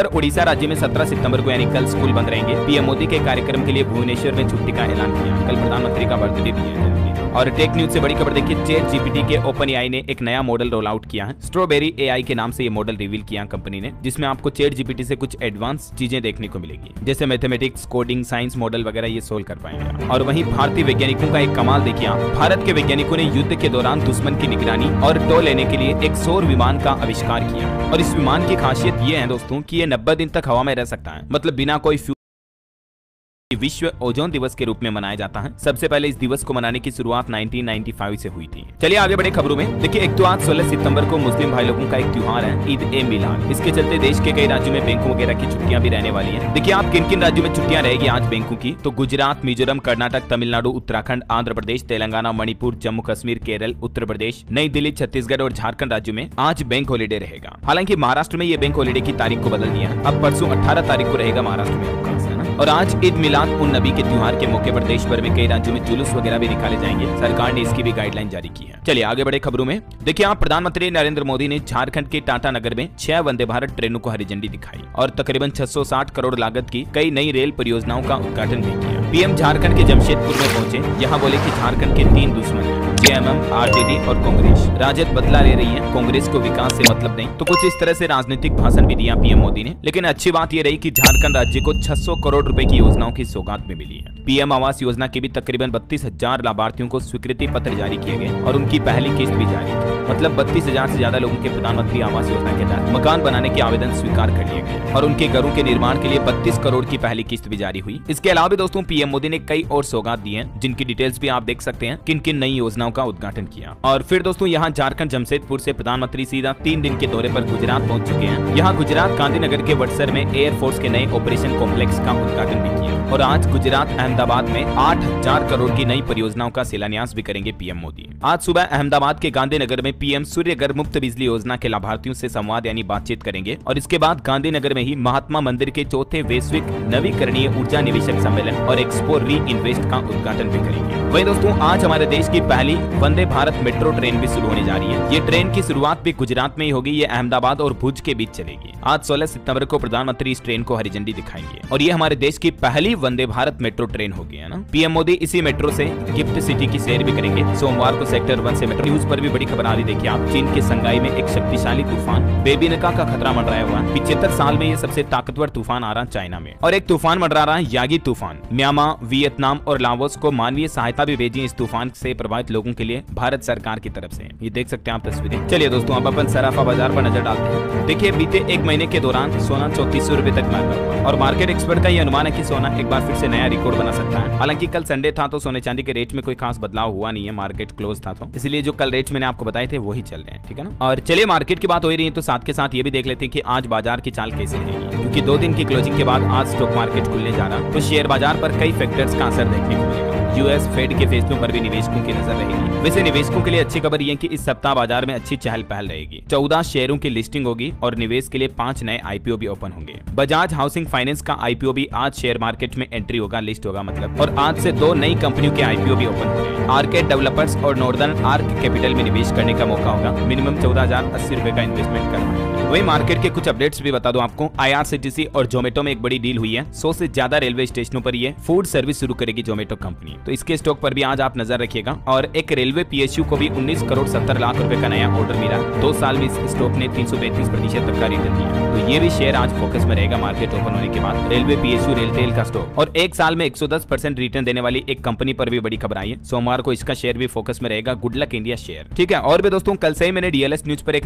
पर उड़ीसा राज्य में 17 सितंबर को यानी कल स्कूल बंद रहेंगे। पीएम मोदी के कार्यक्रम के लिए भुवनेश्वर में छुट्टी का ऐलान किया। कल प्रधानमंत्री का बर्थडे भी है। और टेक न्यूज से बड़ी खबर देखिए, चैट जीपीटी के ओपन एआई ने एक नया मॉडल रोल आउट किया है। स्ट्रॉबेरी एआई के नाम से ये मॉडल रिवील किया कंपनी ने, जिसमें आपको चैट जीपीटी से कुछ एडवांस चीजें देखने को मिलेगी, जैसे मैथमेटिक्स, कोडिंग, साइंस मॉडल वगैरह ये सोल्व कर पाएंगे। और वहीं भारतीय वैज्ञानिकों का एक कमाल देखिए आप, भारत के वैज्ञानिकों ने युद्ध के दौरान दुश्मन की निगरानी और टो लेने के लिए एक सौर विमान का आविष्कार किया। और इस विमान की खासियत ये है दोस्तों कि ये 90 दिन तक हवा में रह सकता है, मतलब बिना कोई विश्व ओजोन दिवस के रूप में मनाया जाता है। सबसे पहले इस दिवस को मनाने की शुरुआत 1995 से हुई थी। चलिए आगे बढ़े खबरों में। देखिए, एक तो आज 16 सितंबर को मुस्लिम भाई लोगों का एक त्योहार है, ईद ए मिलाद। इसके चलते देश के कई राज्यों में बैंकों वगैरह की छुट्टियां भी रहने वाली हैं। देखिए आप किन किन राज्यों में छुट्टियां रहेगी आज बैंकों की, तो गुजरात, मिजोरम, कर्नाटक, तमिलनाडु, उत्तराखंड, आंध्र प्रदेश, तेलंगाना, मणिपुर, जम्मू कश्मीर, केरल, उत्तर प्रदेश, नई दिल्ली, छत्तीसगढ़ और झारखंड राज्यों में आज बैंक हॉलीडे रहेगा। हालांकि महाराष्ट्र में ये बैंक हॉलीडे की तारीख को बदल दिया है। अब परसों 18 तारीख को रहेगा महाराष्ट्र में अवकाश, है ना। और आज ईद मिलाद उन नबी के त्योहार के मौके पर देश भर में कई राज्यों में जुलूस वगैरह भी निकाले जाएंगे। सरकार ने इसकी भी गाइडलाइन जारी की है। चलिए आगे बढ़े खबरों में। देखिए आप, प्रधानमंत्री नरेंद्र मोदी ने झारखंड के टाटा नगर में 6 वंदे भारत ट्रेनों को हरी झंडी दिखाई और तकरीबन 660 करोड़ लागत की कई नई रेल परियोजनाओं का उद्घाटन भी किया। पीएम झारखंड के जमशेदपुर में पहुंचे। यहाँ बोले कि झारखंड के 3 दुश्मन हैं, जेएमएम, आरजेडी और कांग्रेस। राजद बदला ले रही है, कांग्रेस को विकास से मतलब नहीं। तो कुछ इस तरह से राजनीतिक भाषण भी दिया पीएम मोदी ने। लेकिन अच्छी बात यह रही कि झारखंड राज्य को 600 करोड़ रुपए की योजनाओं की सौगात में मिली है। पीएम आवास योजना के भी तकरीबन 32,000 लाभार्थियों को स्वीकृति पत्र जारी किए गए और उनकी पहली किस्त भी जारी की। मतलब 32,000 से ज्यादा लोगों के प्रधानमंत्री आवास योजना के तहत मकान बनाने के आवेदन स्वीकार कर लिए गए और उनके घरों के निर्माण के लिए 32 करोड़ की पहली किस्त भी जारी हुई। इसके अलावा दोस्तों पीएम मोदी ने कई और सौगात दी हैं, जिनकी डिटेल्स भी आप देख सकते हैं, किन किन नई योजनाओं का उद्घाटन किया। और फिर दोस्तों यहाँ झारखंड जमशेदपुर से प्रधानमंत्री सीधा 3 दिन के दौरे पर गुजरात पहुंच चुके हैं। यहाँ गुजरात गांधीनगर के वडसर में एयरफोर्स के नए ऑपरेशन कॉम्प्लेक्स का उद्घाटन भी किया। और आज गुजरात अहमदाबाद में 8,000 करोड़ की नई परियोजनाओं का शिलान्यास भी करेंगे पीएम मोदी। आज सुबह अहमदाबाद के गांधीनगर में पीएम सूर्य घर मुफ्त बिजली योजना के लाभार्थियों से संवाद यानी बातचीत करेंगे और इसके बाद गांधीनगर में ही महात्मा मंदिर के 4थे वैश्विक नवीकरणीय ऊर्जा निवेशक सम्मेलन और एक्सपो री इन्वेस्ट का उद्घाटन भी करेंगे। वहीं दोस्तों आज हमारे देश की पहली वंदे भारत मेट्रो ट्रेन भी शुरू होने जा रही है। ये ट्रेन की शुरुआत भी गुजरात में ही होगी। ये अहमदाबाद और भुज के बीच चलेगी। आज 16 सितंबर को प्रधानमंत्री इस ट्रेन को हरी झंडी दिखाएंगे और ये हमारे देश की पहली वंदे भारत मेट्रो ट्रेन होगी, है ना। पीएम मोदी इसी मेट्रो से गिफ्ट सिटी की सैर भी करेंगे। सोमवार को सेक्टर 1 से मेट्रो न्यूज पर भी बड़ी खबर आ रही। देखिए आप, चीन के संगाई में एक शक्तिशाली तूफान बेबीनका का खतरा मंडराया हुआ है। 75 साल में ये सबसे ताकतवर तूफान आ रहा है चाइना में। और एक तूफान मंडरा रहा है यागी तूफान। म्यांमार, वियतनाम और लाओस को मानवीय सहायता भी भेजी इस तूफान से प्रभावित लोगों के लिए भारत सरकार की तरफ से। ये देख सकते हैं आप तस्वीरें। चलिए दोस्तों अब अपन सराफा बाजार पर नजर डालते हैं। देखिए बीते एक महीने के दौरान सोना 3400 रुपए तक महंगा हुआ और मार्केट एक्सपर्ट का ये अनुमान है कि सोना एक बार फिर से नया रिकॉर्ड बना सकता है। हालांकि कल संडे था तो सोने चांदी के रेट में कोई खास बदलाव हुआ नहीं है, मार्केट क्लोज था तो इसलिए जो कल रेट मैंने आपको बताए थे वही चल रहे हैं, ठीक है ना। और चलिए मार्केट की बात हो रही है तो साथ के साथ ये भी देख लेते हैं कि आज बाजार की चाल कैसे रहेगी, क्योंकि 2 दिन की क्लोजिंग के बाद आज स्टॉक मार्केट खुलने जा रहा तो शेयर बाजार पर कई फैक्टर्स का असर देखने को मिलेगा। यूएस फेड के फैसलों पर भी निवेशकों की नजर रहेगी। वैसे निवेशकों के लिए अच्छी खबर यह कि इस सप्ताह बाजार में अच्छी चहल पहल रहेगी। 14 शेयरों की लिस्टिंग होगी और निवेश के लिए 5 नए आईपीओ भी ओपन होंगे। बजाज हाउसिंग फाइनेंस का आईपीओ भी आज शेयर मार्केट में एंट्री होगा, लिस्ट होगा मतलब। और आज से 2 नई कंपनियों के आईपीओ भी ओपन होंगे। आर्केड डेवलपर्स और नॉर्दर्न आर्क कैपिटल में निवेश करने का मौका होगा। मिनिमम 14,080 रुपए का इन्वेस्टमेंट करना। वही मार्केट के कुछ अपडेट्स भी बता दो आपको। आईआरसीटीसी और जोमेटो में एक बड़ी डील हुई है। 100 से ज्यादा रेलवे स्टेशनों पर ये फूड सर्विस शुरू करेगी जोमेटो कंपनी, तो इसके स्टॉक पर भी आज आप नजर रखिएगा। और एक रेलवे पीएसयू को भी 19 करोड़ 70 लाख रुपए का नया ऑर्डर मिला। 2 साल में इस स्टॉक ने 333% तक का रिटर्न दिया, तो ये भी शेयर आज फोकस में रहेगा मार्केट ओपन होने के बाद। रेलवे पीएसयू रेलटेल का स्टॉक और 1 साल में 110% रिटर्न देने वाली एक कंपनी पर भी बड़ी खबर आई है। सोमवार को इसका शेयर भी फोकस में रहेगा, गुड लक इंडिया शेयर, ठीक है। और भी दोस्तों कल से ही मैंने डीएलएस न्यूज पर एक